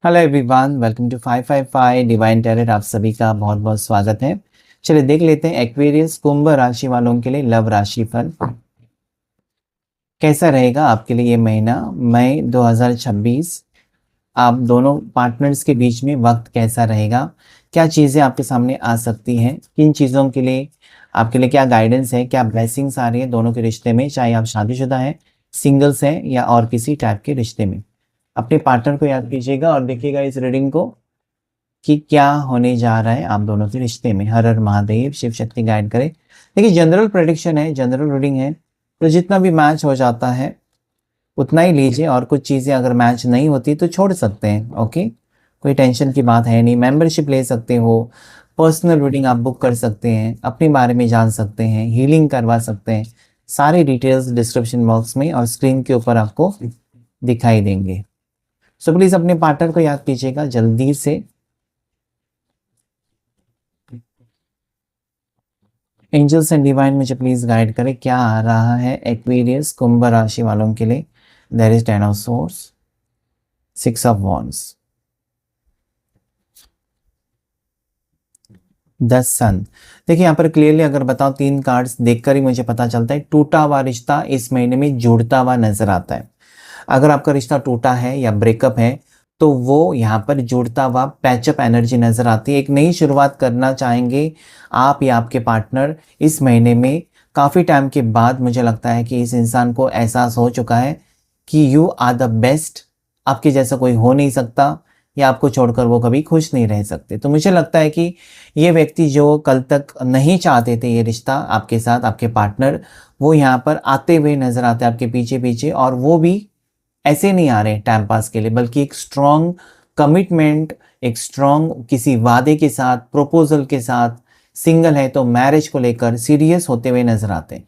Hello everyone, welcome to 555 divine talent. आप सभी का बहुत बहुत स्वागत है। चलिए देख लेते हैं एक्वेरियस कुंभ राशि वालों के लिए लव राशि फल कैसा रहेगा आपके लिए ये महीना मई 2026। आप दोनों पार्टनर्स के बीच में वक्त कैसा रहेगा, क्या चीज़ें आपके सामने आ सकती हैं, किन चीज़ों के लिए आपके लिए क्या गाइडेंस है, क्या ब्लेसिंग्स आ रही है दोनों के रिश्ते में, चाहे आप शादीशुदा हैं, सिंगल्स हैं या और किसी टाइप के रिश्ते में। अपने पार्टनर को याद कीजिएगा और देखिएगा इस रीडिंग को कि क्या होने जा रहा है आप दोनों के रिश्ते में। हर हर महादेव, शिव शक्ति गाइड करे। देखिए जनरल प्रेडिक्शन है, जनरल रीडिंग है, तो जितना भी मैच हो जाता है उतना ही लीजिए, और कुछ चीज़ें अगर मैच नहीं होती तो छोड़ सकते हैं। ओके, कोई टेंशन की बात है नहीं। मेंबरशिप ले सकते हो, पर्सनल रीडिंग आप बुक कर सकते हैं, अपने बारे में जान सकते हैं, हीलिंग करवा सकते हैं। सारी डिटेल्स डिस्क्रिप्शन बॉक्स में और स्क्रीन के ऊपर आपको दिखाई देंगे। सो प्लीज़ अपने पार्टनर को याद कीजिएगा जल्दी से। एंजल्स एंड डिवाइन मुझे प्लीज गाइड करें, क्या आ रहा है एक्वेरियस कुंभ राशि वालों के लिए। There is 10 of swords, 6 of wands, 10 sun. देखिए यहाँ पर क्लियरली अगर बताओ, 3 कार्ड्स देखकर ही मुझे पता चलता है टूटा हुआ रिश्ता इस महीने में जुड़ता हुआ नजर आता है। अगर आपका रिश्ता टूटा है या ब्रेकअप है तो वो यहाँ पर जुड़ता हुआ पैचअप एनर्जी नजर आती है। एक नई शुरुआत करना चाहेंगे आप या आपके पार्टनर इस महीने में। काफ़ी टाइम के बाद मुझे लगता है कि इस इंसान को एहसास हो चुका है कि यू आर द बेस्ट, आपके जैसा कोई हो नहीं सकता, या आपको छोड़कर वो कभी खुश नहीं रह सकते। तो मुझे लगता है कि ये व्यक्ति जो कल तक नहीं चाहते थे ये रिश्ता आपके साथ, आपके पार्टनर, वो यहाँ पर आते हुए नजर आते हैं आपके पीछे पीछे। और वो भी ऐसे नहीं आ रहे टाइम पास के लिए, बल्कि एक स्ट्रॉन्ग कमिटमेंट, एक स्ट्रॉन्ग किसी वादे के साथ, प्रपोजल के साथ। सिंगल है तो मैरिज को लेकर सीरियस होते हुए नजर आते हैं।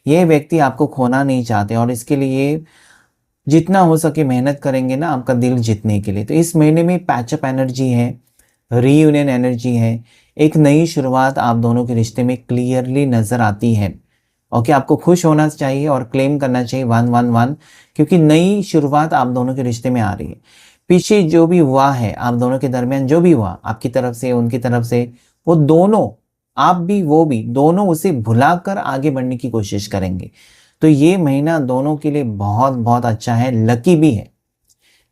ये व्यक्ति आपको खोना नहीं चाहते और इसके लिए जितना हो सके मेहनत करेंगे ना आपका दिल जीतने के लिए। तो इस महीने में पैचअप एनर्जी है, रीयूनियन एनर्जी है, एक नई शुरुआत आप दोनों के रिश्ते में क्लियरली नजर आती है। ओके, आपको खुश होना चाहिए और क्लेम करना चाहिए 111, क्योंकि नई शुरुआत आप दोनों के रिश्ते में आ रही है। पीछे जो भी हुआ है आप दोनों के दरमियान, जो भी हुआ आपकी तरफ से उनकी तरफ से, वो दोनों, आप भी वो भी, दोनों उसे भुलाकर आगे बढ़ने की कोशिश करेंगे। तो ये महीना दोनों के लिए बहुत बहुत अच्छा है, लकी भी है।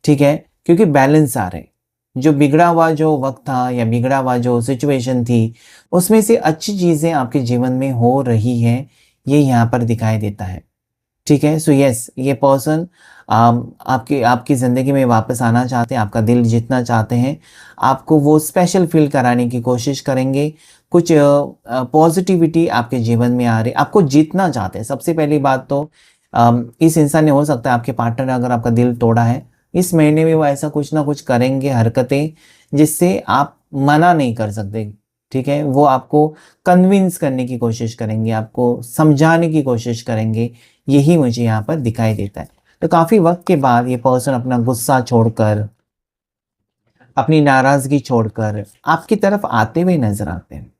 ठीक है, क्योंकि बैलेंस आ रहे हैं। जो बिगड़ा हुआ जो वक्त था या बिगड़ा हुआ जो सिचुएशन थी, उसमें से अच्छी चीज़ें आपके जीवन में हो रही हैं, ये यहाँ पर दिखाई देता है। ठीक है, सो यस, ये पर्सन आपकी आपकी ज़िंदगी में वापस आना चाहते हैं, आपका दिल जीतना चाहते हैं, आपको वो स्पेशल फील कराने की कोशिश करेंगे। कुछ पॉजिटिविटी आपके जीवन में आ रही, आपको जीतना चाहते हैं। सबसे पहली बात तो इस इंसान ने, हो सकता है आपके पार्टनर ने अगर आपका दिल तोड़ा है, इस महीने में वो ऐसा कुछ ना कुछ करेंगे, हरकतें, जिससे आप मना नहीं कर सकते। ठीक है, वो आपको कन्विंस करने की कोशिश करेंगे, आपको समझाने की कोशिश करेंगे। यही मुझे यहाँ पर दिखाई देता है। तो काफ़ी वक्त के बाद ये पर्सन अपना गुस्सा छोड़कर, अपनी नाराज़गी छोड़कर आपकी तरफ आते हुए नजर आते हैं।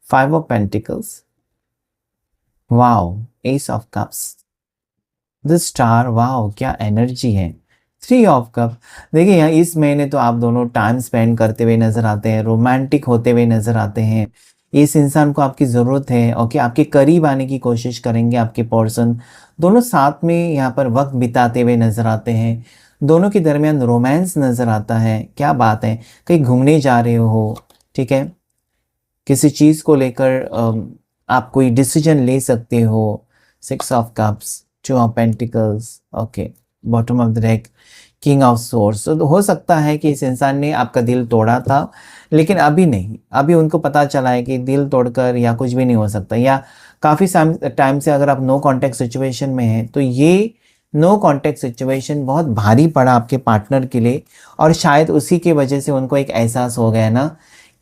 5 of pentacles, wow, S of cups, the star, wow क्या एनर्जी है। 3 ऑफ कप। देखिए यहाँ इस महीने तो आप दोनों टाइम स्पेंड करते हुए नजर आते हैं, रोमांटिक होते हुए नजर आते हैं। इस इंसान को आपकी ज़रूरत है, ओके, आपके करीब आने की कोशिश करेंगे आपके पर्सन। दोनों साथ में यहाँ पर वक्त बिताते हुए नजर आते हैं, दोनों के दरमियान रोमांस नजर आता है। क्या बात है, कहीं घूमने जा रहे हो, ठीक है, किसी चीज़ को लेकर आप कोई डिसीजन ले सकते हो। 6 of cups, 2 of pentacles, okay, bottom of the deck, king of source. तो हो सकता है कि इस इंसान ने आपका दिल तोड़ा था, लेकिन अभी नहीं, अभी उनको पता चला है कि दिल तोड़कर या कुछ भी नहीं हो सकता। या काफ़ी टाइम से अगर आप नो कॉन्टैक्ट सिचुएशन में हैं, तो ये नो कॉन्टैक्ट सिचुएशन बहुत भारी पड़ा आपके पार्टनर के लिए। और शायद उसी की वजह से उनको एक एहसास हो गया ना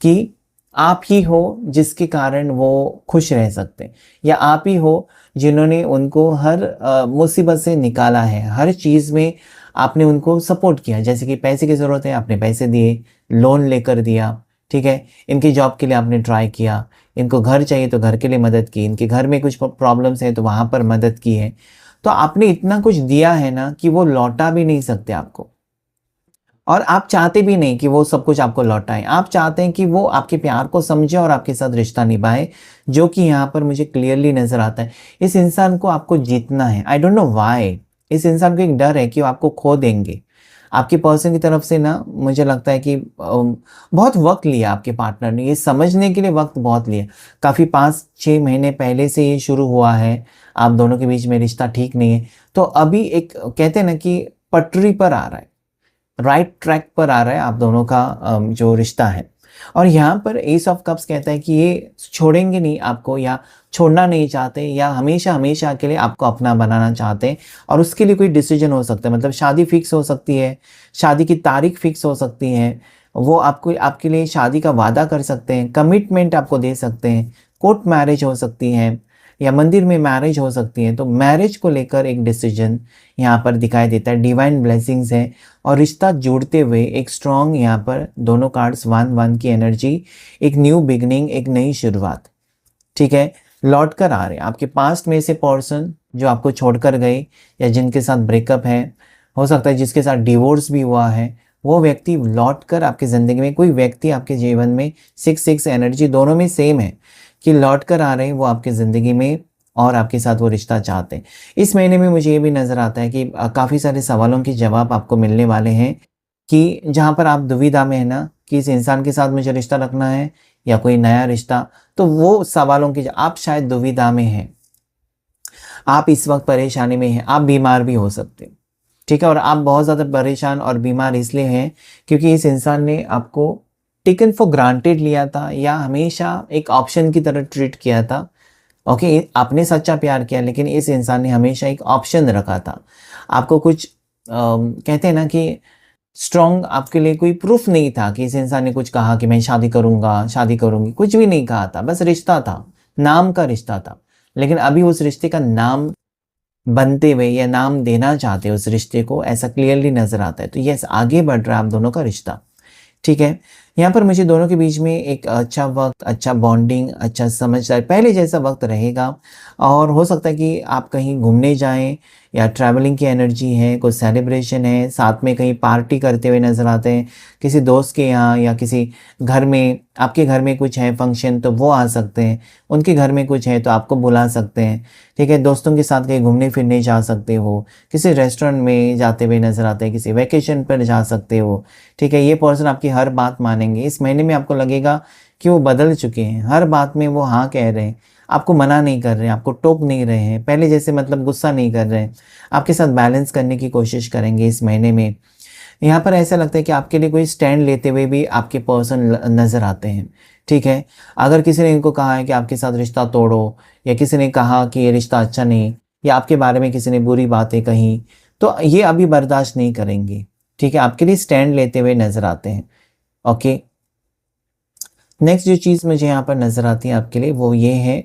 कि आप ही हो जिसके कारण वो खुश रह सकते हैं, या आप ही हो जिन्होंने उनको हर मुसीबत से निकाला है। हर चीज़ में आपने उनको सपोर्ट किया, जैसे कि पैसे की ज़रूरत है आपने पैसे दिए, लोन लेकर दिया, ठीक है, इनकी जॉब के लिए आपने ट्राई किया, इनको घर चाहिए तो घर के लिए मदद की, इनके घर में कुछ प्रॉब्लम्स हैं तो वहाँ पर मदद की है। तो आपने इतना कुछ दिया है ना कि वो लौटा भी नहीं सकते आपको। और आप चाहते भी नहीं कि वो सब कुछ आपको लौटाएं। आप चाहते हैं कि वो आपके प्यार को समझे और आपके साथ रिश्ता निभाए, जो कि यहाँ पर मुझे क्लियरली नज़र आता है। इस इंसान को आपको जीतना है। I don't know why. इस इंसान को एक डर है कि वो आपको खो देंगे। आपके पर्सन की तरफ से ना मुझे लगता है कि बहुत वक्त लिया आपके पार्टनर ने, ये समझने के लिए वक्त बहुत लिया। काफ़ी 5-6 महीने पहले से ये शुरू हुआ है, आप दोनों के बीच में रिश्ता ठीक नहीं है। तो अभी एक कहते हैं ना कि पटरी पर आ रहा है, राइट ट्रैक पर आ रहा है आप दोनों का जो रिश्ता है। और यहाँ पर एस ऑफ कप्स कहता है कि ये छोड़ेंगे नहीं आपको, या छोड़ना नहीं चाहते, या हमेशा हमेशा के लिए आपको अपना बनाना चाहते हैं। और उसके लिए कोई डिसीजन हो सकता है, मतलब शादी फिक्स हो सकती है, शादी की तारीख फिक्स हो सकती है, वो आपको आपके लिए शादी का वादा कर सकते हैं, कमिटमेंट आपको दे सकते हैं, कोर्ट मैरिज हो सकती है, या मंदिर में मैरिज हो सकती है। तो मैरिज को लेकर एक डिसीजन यहाँ पर दिखाई देता है, डिवाइन ब्लेसिंग्स है। और रिश्ता जोड़ते हुए एक स्ट्रॉन्ग यहाँ पर दोनों कार्ड्स 1-1 की एनर्जी, एक न्यू बिगनिंग, एक नई शुरुआत। ठीक है, लौट कर आ रहे हैं आपके पास्ट में से पर्सन जो आपको छोड़कर गए, या जिनके साथ ब्रेकअप है, हो सकता है जिसके साथ डिवोर्स भी हुआ है, वो व्यक्ति लौट कर आपकी ज़िंदगी में, कोई व्यक्ति आपके जीवन में 6-6 एनर्जी दोनों में सेम है कि लौट कर आ रहे हैं वो आपकी ज़िंदगी में, और आपके साथ वो रिश्ता चाहते हैं। इस महीने में मुझे ये भी नज़र आता है कि काफ़ी सारे सवालों के जवाब आपको मिलने वाले हैं, कि जहाँ पर आप दुविधा में है ना कि इस इंसान के साथ मुझे रिश्ता रखना है या कोई नया रिश्ता, तो वो सवालों की आप शायद दुविधा में हैं, आप इस वक्त परेशानी में हैं, आप बीमार भी हो सकते हैं। ठीक है, और आप बहुत ज़्यादा परेशान और बीमार इसलिए हैं क्योंकि इस इंसान ने आपको टेकन फॉर ग्रांटेड लिया था, या हमेशा एक ऑप्शन की तरह ट्रीट किया था। ओके, आपने सच्चा प्यार किया, लेकिन इस इंसान ने हमेशा एक ऑप्शन रखा था। आपको कुछ कहते हैं ना कि स्ट्रॉन्ग आपके लिए कोई प्रूफ नहीं था, कि इस इंसान ने कुछ कहा कि मैं शादी करूँगा, शादी करूँगी, कुछ भी नहीं कहा था, बस रिश्ता था, नाम का रिश्ता था। लेकिन अभी उस रिश्ते का नाम बनते हुए, या नाम देना चाहते हैं उस रिश्ते को, ऐसा क्लियरली नज़र आता है। तो यस, आगे बढ़ रहा है आप दोनों का रिश्ता। ठीक है, यहाँ पर मुझे दोनों के बीच में एक अच्छा वक्त, अच्छा बॉन्डिंग, अच्छा समझदार पहले जैसा वक्त रहेगा। और हो सकता है कि आप कहीं घूमने जाएं, या ट्रैवलिंग की एनर्जी है, कोई सेलिब्रेशन है, साथ में कहीं पार्टी करते हुए नज़र आते हैं, किसी दोस्त के यहाँ, या किसी घर में, आपके घर में कुछ है फंक्शन तो वो आ सकते हैं, उनके घर में कुछ है तो आपको बुला सकते हैं। ठीक है, दोस्तों के साथ कहीं घूमने फिरने जा सकते हो, किसी रेस्टोरेंट में जाते हुए नज़र आते हैं, किसी वैकेशन पर जा सकते हो। ठीक है, ये पर्सन आपकी हर बात मानेंगे। इस महीने में आपको लगेगा कि वो बदल चुके हैं, हर बात में वो हाँ कह रहे हैं, आपको मना नहीं कर रहे हैं, आपको टोक नहीं रहे हैं, पहले जैसे मतलब गुस्सा नहीं कर रहे हैं, आपके साथ बैलेंस करने की कोशिश करेंगे इस महीने में। यहाँ पर ऐसा लगता है कि आपके लिए कोई स्टैंड लेते हुए भी आपके पर्सन नज़र आते हैं। ठीक है, अगर किसी ने इनको कहा है कि आपके साथ रिश्ता तोड़ो, या किसी ने कहा कि ये रिश्ता अच्छा नहीं, या आपके बारे में किसी ने बुरी बातें कही, तो ये अभी बर्दाश्त नहीं करेंगे। ठीक है, आपके लिए स्टैंड लेते हुए नज़र आते हैं। ओके, नेक्स्ट जो चीज़ मुझे यहाँ पर नज़र आती है आपके लिए, वो ये है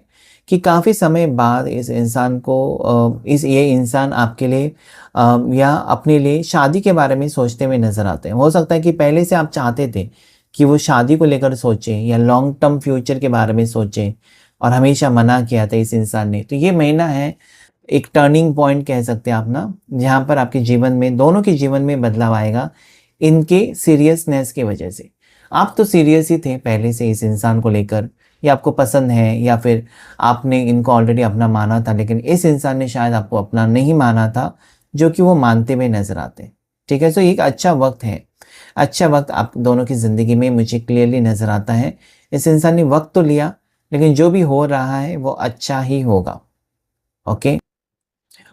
कि काफ़ी समय बाद इस इंसान को ये इंसान आपके लिए या अपने लिए शादी के बारे में सोचते हुए नज़र आते हैं। हो सकता है कि पहले से आप चाहते थे कि वो शादी को लेकर सोचें, या लॉन्ग टर्म फ्यूचर के बारे में सोचें, और हमेशा मना किया था इस इंसान ने। तो ये महीना है, एक टर्निंग पॉइंट कह सकते हैं आप ना, जहाँ पर आपके जीवन में, दोनों के जीवन में बदलाव आएगा, इनके सीरियसनेस की वजह से। आप तो सीरियस ही थे पहले से इस इंसान को लेकर, या आपको पसंद है, या फिर आपने इनको ऑलरेडी अपना माना था, लेकिन इस इंसान ने शायद आपको अपना नहीं माना था, जो कि वो मानते हुए नजर आते हैं। ठीक है, तो एक अच्छा वक्त है, अच्छा वक्त आप दोनों की ज़िंदगी में मुझे क्लियरली नज़र आता है। इस इंसान ने वक्त तो लिया, लेकिन जो भी हो रहा है वो अच्छा ही होगा। ओके,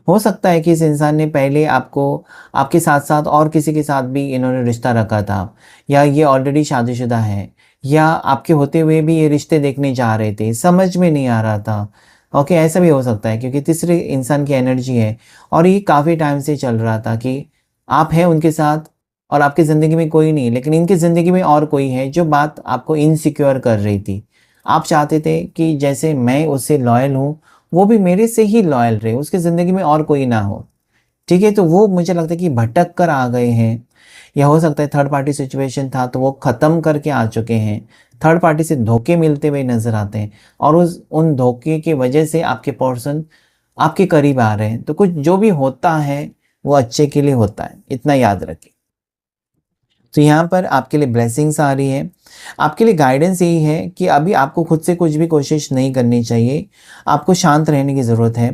हो सकता है कि इस इंसान ने पहले आपको, आपके साथ साथ और किसी के साथ भी इन्होंने रिश्ता रखा था, या ये ऑलरेडी शादीशुदा है, या आपके होते हुए भी ये रिश्ते देखने जा रहे थे, समझ में नहीं आ रहा था। ओके, ऐसा भी हो सकता है क्योंकि तीसरे इंसान की एनर्जी है, और ये काफ़ी टाइम से चल रहा था कि आप हैं उनके साथ, और आपकी ज़िंदगी में कोई नहीं, लेकिन इनकी ज़िंदगी में और कोई है जो बात आपको इनसिक्योर कर रही थी। आप चाहते थे कि जैसे मैं उससे लॉयल हूँ, वो भी मेरे से ही लॉयल रहे, उसकी ज़िंदगी में और कोई ना हो। ठीक है, तो वो मुझे लगता है कि भटक कर आ गए हैं, या हो सकता है थर्ड पार्टी सिचुएशन था तो वो ख़त्म करके आ चुके हैं। थर्ड पार्टी से धोखे मिलते हुए नज़र आते हैं, और उन धोखे की वजह से आपके पर्सन आपके करीब आ रहे हैं। तो कुछ जो भी होता है वो अच्छे के लिए होता है, इतना याद रखें। तो यहाँ पर आपके लिए ब्लेसिंग्स आ रही है। आपके लिए गाइडेंस यही है कि अभी आपको खुद से कुछ भी कोशिश नहीं करनी चाहिए, आपको शांत रहने की ज़रूरत है,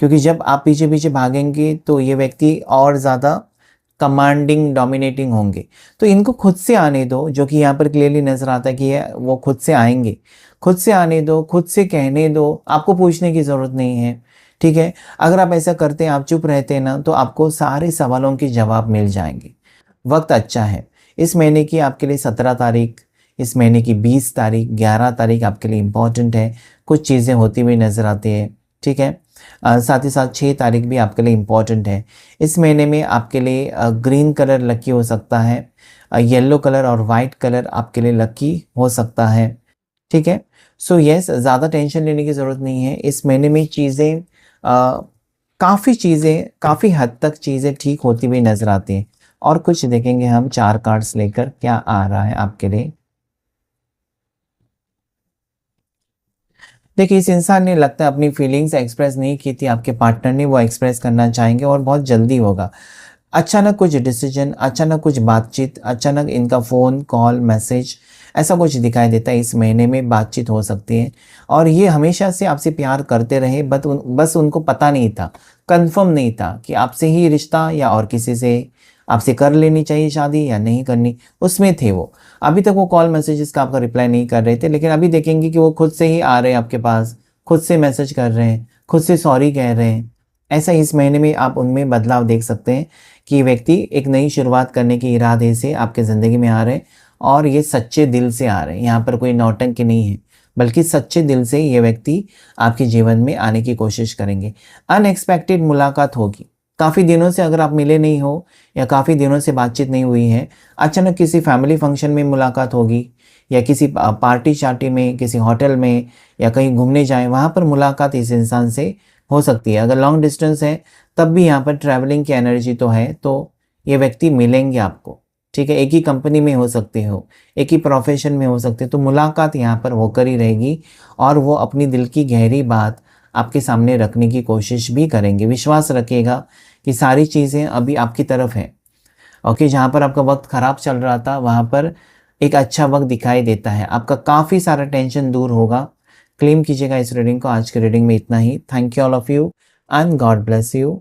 क्योंकि जब आप पीछे-पीछे भागेंगे तो ये व्यक्ति और ज़्यादा कमांडिंग, डोमिनेटिंग होंगे। तो इनको खुद से आने दो, जो कि यहाँ पर क्लियरली नज़र आता है कि ये वो खुद से आएँगे। खुद से आने दो, खुद से कहने दो, आपको पूछने की ज़रूरत नहीं है, ठीक है? अगर आप ऐसा करते हैं, आप चुप रहते हैं ना, तो आपको सारे सवालों के जवाब मिल जाएँगे। वक़्त अच्छा है। इस महीने की आपके लिए 17 तारीख, इस महीने की 20 तारीख, 11 तारीख आपके लिए इम्पॉर्टेंट है। कुछ चीज़ें होती हुई नज़र आती हैं, ठीक है? साथ ही साथ 6 तारीख भी आपके लिए इम्पॉर्टेंट है। इस महीने में आपके लिए ग्रीन कलर लकी हो सकता है, येलो कलर और वाइट कलर आपके लिए लकी हो सकता है, ठीक है? सो येस, ज़्यादा टेंशन लेने की ज़रूरत नहीं है। इस महीने में चीज़ें काफ़ी हद तक चीज़ें ठीक होती हुई नज़र आती हैं। और कुछ देखेंगे हम 4 कार्ड्स लेकर क्या आ रहा है आपके लिए। देखिए, इस इंसान ने लगता है अपनी फीलिंग्स एक्सप्रेस नहीं की थी आपके पार्टनर ने, वो एक्सप्रेस करना चाहेंगे और बहुत जल्दी होगा। अचानक कुछ डिसीजन, अचानक कुछ बातचीत, अचानक इनका फ़ोन, कॉल, मैसेज ऐसा कुछ दिखाई देता है। इस महीने में बातचीत हो सकती है और ये हमेशा से आपसे प्यार करते रहे, बस उनको पता नहीं था, कन्फर्म नहीं था कि आपसे ही रिश्ता या और किसी से, आपसे कर लेनी चाहिए शादी या नहीं करनी, उसमें थे वो। अभी तक वो कॉल मैसेजेस का आपका रिप्लाई नहीं कर रहे थे, लेकिन अभी देखेंगे कि वो खुद से ही आ रहे हैं आपके पास, खुद से मैसेज कर रहे हैं, खुद से सॉरी कह रहे हैं। ऐसा इस महीने में आप उनमें बदलाव देख सकते हैं कि व्यक्ति एक नई शुरुआत करने के इरादे से आपके ज़िंदगी में आ रहे हैं और ये सच्चे दिल से आ रहे हैं। यहाँ पर कोई नौटंकी नहीं है, बल्कि सच्चे दिल से ये व्यक्ति आपके जीवन में आने की कोशिश करेंगे। अनएक्सपेक्टेड मुलाकात होगी। काफ़ी दिनों से अगर आप मिले नहीं हो या काफ़ी दिनों से बातचीत नहीं हुई है, अचानक किसी फैमिली फंक्शन में मुलाकात होगी या किसी पार्टी शार्टी में, किसी होटल में या कहीं घूमने जाएँ, वहाँ पर मुलाकात इस इंसान से हो सकती है। अगर लॉन्ग डिस्टेंस है, तब भी यहाँ पर ट्रैवलिंग की एनर्जी तो है, तो ये व्यक्ति मिलेंगे आपको, ठीक है? एक ही कंपनी में हो सकते हो, एक ही प्रोफ़ेशन में हो सकते हो, तो मुलाकात यहाँ पर होकर ही रहेगी और वो अपनी दिल की गहरी बात आपके सामने रखने की कोशिश भी करेंगे। विश्वास रखिएगा कि सारी चीज़ें अभी आपकी तरफ हैं। ओके, जहाँ पर आपका वक़्त ख़राब चल रहा था, वहाँ पर एक अच्छा वक़्त दिखाई देता है। आपका काफ़ी सारा टेंशन दूर होगा। क्लेम कीजिएगा इस रीडिंग को। आज की रीडिंग में इतना ही। Thank you all of you and God bless you.